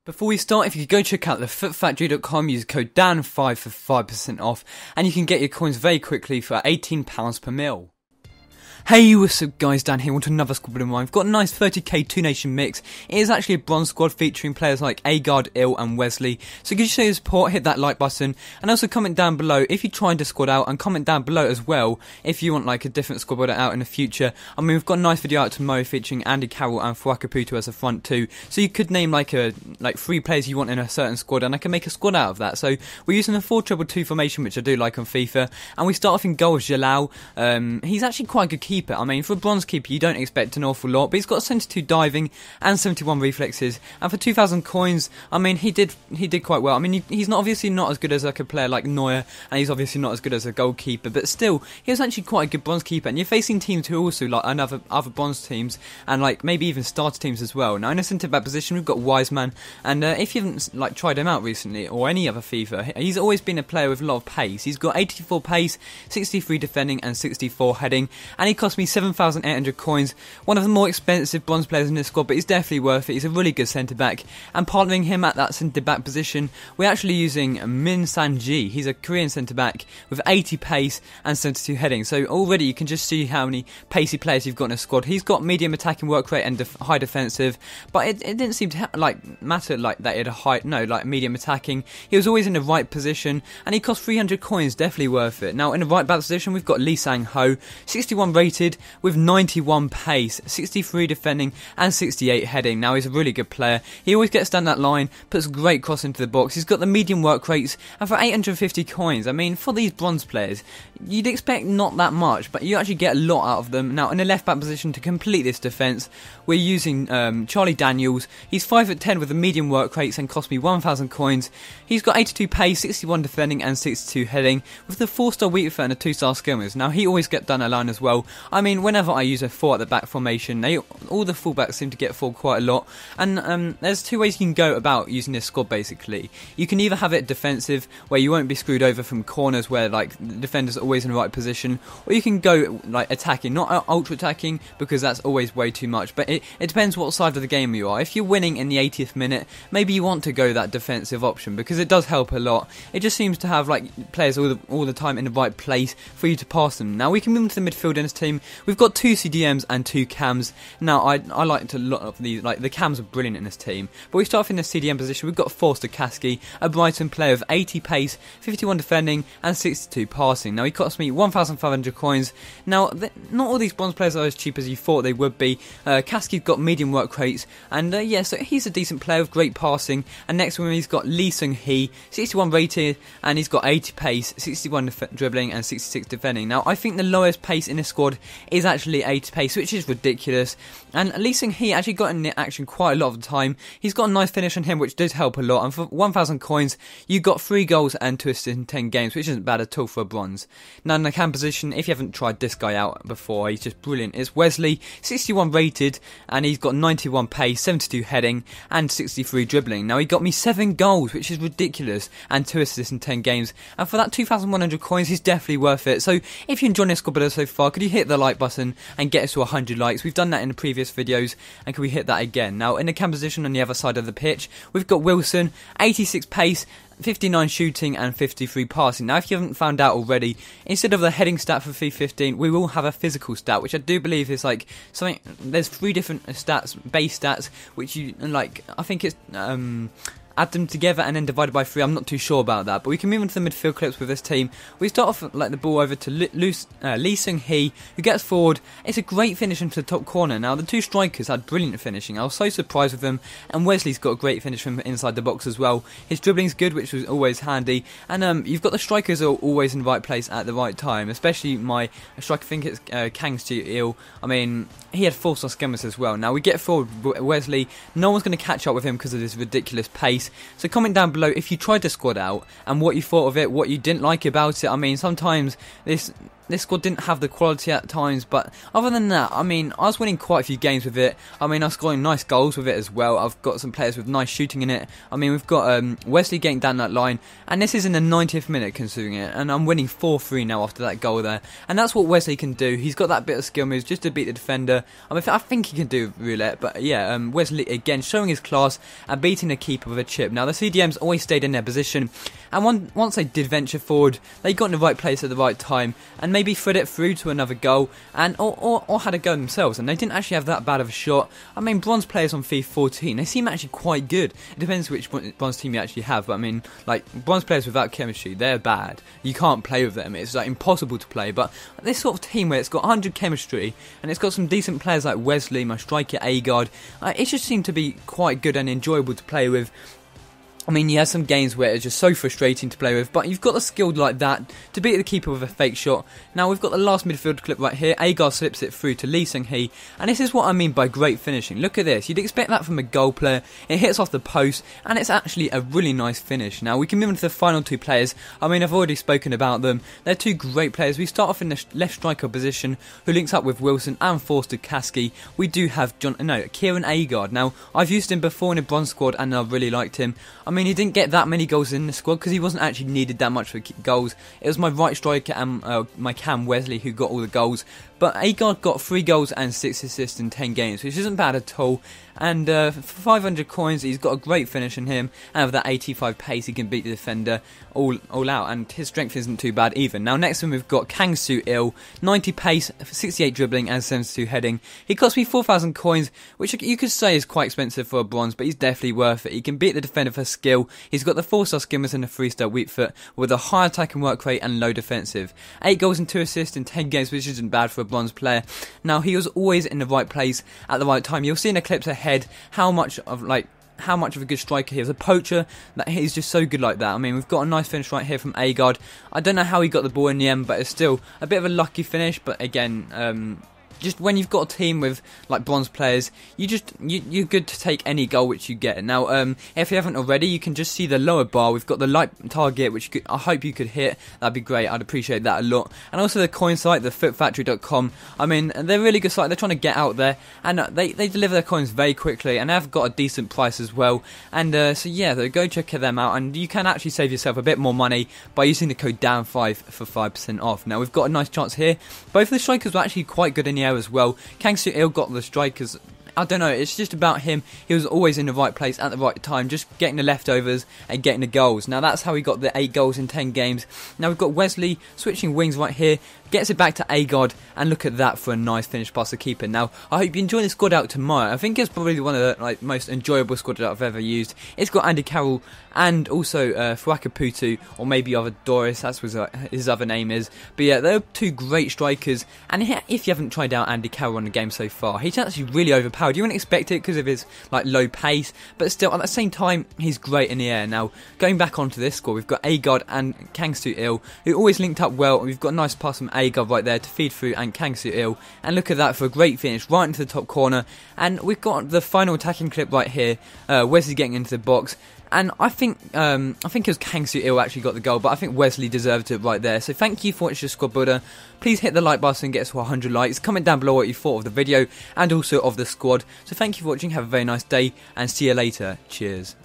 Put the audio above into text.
Before we start, if you could go check out the footfactory.com, use code DAN5 for 5% off, and you can get your coins very quickly for £18 per mil. Hey, what's up guys, Dan here, want another squad building mine. We've got a nice 30k 2-nation mix. It is actually a bronze squad featuring players like Agard, Il and Wesley. So could you show your support, hit that like button, and also comment down below if you're trying to squad out, and comment down below as well if you want like a different squad builder out in the future. I mean, we've got a nice video out tomorrow featuring Andy Carroll and Fuakaputu as a front two. So you could name like 3 players you want in a certain squad, and I can make a squad out of that. So we're using a 4-2-2 formation, which I do like on FIFA, and we start off in goal with Jalal. He's actually quite a good keeper. I mean, for a bronze keeper, you don't expect an awful lot, but he's got 72 diving and 71 reflexes. And for 2,000 coins, I mean, he did quite well. I mean, he's obviously not as good as like a player like Neuer, and he's obviously not as good as a goalkeeper, but still, he was actually quite a good bronze keeper. And you're facing teams who also like other bronze teams, and like maybe even starter teams as well. Now in a centre back position, we've got Wiseman, and if you haven't like tried him out recently or any other FIFA, he's always been a player with a lot of pace. He's got 84 pace, 63 defending, and 64 heading, and he cost me 7,800 coins. One of the more expensive bronze players in this squad, but he's definitely worth it. He's a really good centre back, and partnering him at that centre back position, we're actually using Min San-ji. He's a Korean centre back with 80 pace and 72 heading. So already you can just see how many pacey players you've got in a squad. He's got medium attacking work rate and high defensive, but it didn't seem to matter like that. He had a high, like medium attacking. He was always in the right position, and he cost 300 coins. Definitely worth it. Now in the right back position, we've got Lee Sang-ho, 61 rated with 91 pace, 63 defending and 68 heading. Now he's a really good player. He always gets down that line, puts a great cross into the box. He's got the medium work rates, and for 850 coins, I mean, for these bronze players, you'd expect not that much, but you actually get a lot out of them. Now in the left back position, to complete this defence, we're using Charlie Daniels. He's 5'10" with the medium work rates and cost me 1,000 coins. He's got 82 pace, 61 defending and 62 heading, with the 4-star weak foot and a 2-star skimmers. Now he always gets down the line as well. I mean, whenever I use a 4 at the back formation, all the fullbacks seem to get forward quite a lot, and there's 2 ways you can go about using this squad basically. You can either have it defensive, where you won't be screwed over from corners where like the defenders are always in the right position, or you can go like attacking, not ultra attacking, because that's always way too much, but it depends what side of the game you are. If you're winning in the 80th minute, maybe you want to go that defensive option, because it does help a lot. It just seems to have like players all the time in the right place for you to pass them. Now we can move into the midfield in this team. We've got 2 CDMs and 2 cams. Now I like to lot of these, like the cams are brilliant in this team, but we start off in the CDM position. We've got Forster Kasky, a Brighton player with 80 pace, 51 defending and 62 passing. Now he cost me 1,500 coins. Now not all these bronze players are as cheap as you thought they would be. Kasky's got medium work rates, and yeah, so he's a decent player with great passing. And next to him he's got Lee Sung-hee, 61 rated, and he's got 80 pace, 61 dribbling and 66 defending. Now I think the lowest pace in this squad is actually 80 pace, which is ridiculous, and Lee Sung-hee actually got in the action quite a lot of the time. He's got a nice finish on him, which does help a lot, and for 1,000 coins you got 3 goals and 2 assists in 10 games, which isn't bad at all for a bronze. Now in the cam position, if you haven't tried this guy out before, he's just brilliant. It's Wesley, 61 rated, and he's got 91 pace, 72 heading and 63 dribbling. Now he got me 7 goals, which is ridiculous, and 2 assists in 10 games, and for that 2,100 coins he's definitely worth it. So if you enjoyed this squad builder so far, could you hit the like button and get us to 100 likes? We've done that in the previous videos, and can we hit that again? Now in the cam position on the other side of the pitch, we've got Wilson, 86 pace, 59 shooting and 53 passing. Now if you haven't found out already, instead of the heading stat for FIFA 15, we will have a physical stat, which I do believe is like something, there's 3 different stats, base stats, which you like, I think it's add them together and then divided by 3. I'm not too sure about that, but we can move into the midfield clips with this team. We start off like the ball over to Lee Sung-hee, who gets forward. It's a great finish into the top corner. Now the 2 strikers had brilliant finishing. I was so surprised with them, and Wesley's got a great finish from inside the box as well. His dribbling's good, which was always handy, and you've got the strikers are always in the right place at the right time, especially my striker, I think it's Kang-Stu-il. I mean, he had 4-star skimmers as well. Now we get forward Wesley, no one's going to catch up with him because of this ridiculous pace. pace. So comment down below if you tried the squad out and what you thought of it, what you didn't like about it. I mean, sometimes this squad didn't have the quality at times, but other than that, I mean, I was winning quite a few games with it. I mean, I was scoring nice goals with it as well. I've got some players with nice shooting in it. I mean, we've got Wesley getting down that line, and this is in the 90th minute considering it, and I'm winning 4-3 now after that goal there. And that's what Wesley can do. He's got that bit of skill moves just to beat the defender. I mean, I think he can do roulette, but yeah, Wesley again showing his class and beating the keeper with a chip. Now, the CDMs always stayed in their position, and once they did venture forward, they got in the right place at the right time, and maybe thread it through to another goal, and or had a go themselves, and they didn't actually have that bad of a shot. I mean, bronze players on FIFA 14, they seem actually quite good. It depends which bronze team you actually have, but I mean, like, bronze players without chemistry, they're bad. You can't play with them. It's like impossible to play. But this sort of team where it's got 100 chemistry and it's got some decent players like Wesley, my striker Agard, it just seemed to be quite good and enjoyable to play with. I mean, you have some games where it's just so frustrating to play with, but you've got the skill like that to beat the keeper with a fake shot. Now, we've got the last midfield clip right here. Agar slips it through to Lee Seung-hee, and this is what I mean by great finishing. Look at this. You'd expect that from a goal player. It hits off the post, and it's actually a really nice finish. Now, we can move on to the final two players. I mean, I've already spoken about them. They're two great players. We start off in the left striker position, who links up with Wilson and Forster Kasky. We do have Kieran Agard. Now, I've used him before in a bronze squad, and I really liked him. I mean, he didn't get that many goals in the squad because he wasn't actually needed that much for goals. It was my right striker and my cam Wesley who got all the goals. But Agard got 3 goals and 6 assists in 10 games, which isn't bad at all. And for 500 coins, he's got a great finish in him. And with that 85 pace, he can beat the defender all out. And his strength isn't too bad either. Now, next one, we've got Kang Soo-il. 90 pace, 68 dribbling, and 72 heading. He cost me 4,000 coins, which you could say is quite expensive for a bronze, but he's definitely worth it. He can beat the defender for skill. He's got the 4-star skimmers and the 3-star weak foot, with a high attacking work rate and low defensive. 8 goals and 2 assists in 10 games, which isn't bad for a bronze player. Now, he was always in the right place at the right time. You'll see in the clips ahead how much of a good striker he is. A poacher, that he's just so good like that. I mean, we've got a nice finish right here from Agard. I don't know how he got the ball in the end, but it's still a bit of a lucky finish. But again, just when you've got a team with like bronze players, you're good to take any goal which you get. Now, if you haven't already, you can just see the lower bar. We've got the light target, which I hope you could hit. That'd be great. I'd appreciate that a lot. And also the coin site, the FootFactory.com. I mean, they're a really good site. They're trying to get out there, and they deliver their coins very quickly, and they've got a decent price as well. And so yeah, go check them out, and you can actually save yourself a bit more money by using the code DAN5 for 5% off. Now, we've got a nice chance here. Both of the strikers were actually quite good in the air as well. Kang Soo-il got the strikers. I don't know, it's just about him. He was always in the right place at the right time, just getting the leftovers and getting the goals. Now, that's how he got the 8 goals in 10 games. Now, we've got Wesley switching wings right here, gets it back to Agard, and look at that for a nice finish past the keeper. Now, I hope you enjoy the squad out tomorrow. I think it's probably one of the most enjoyable squads that I've ever used. It's got Andy Carroll and also Fuaka Putu, or maybe other Doris, that's what his other name is. But yeah, they're 2 great strikers, and if you haven't tried out Andy Carroll in the game so far, he's actually really overpowered. You wouldn't expect it because of his low pace, but still at the same time he's great in the air. Now, going back onto this squad, we've got Agard and Kang Soo-il, who always linked up well. We've got a nice pass from Agard right there to feed through, and Kang Soo-il, and look at that for a great finish right into the top corner. And we've got the final attacking clip right here, Wesley getting into the box. And I think it was Kang Soo-il actually got the goal, but I think Wesley deserved it right there. So thank you for watching Squad Builder. Please hit the like button and get us to 100 likes. Comment down below what you thought of the video and also of the squad. So thank you for watching. Have a very nice day and see you later. Cheers.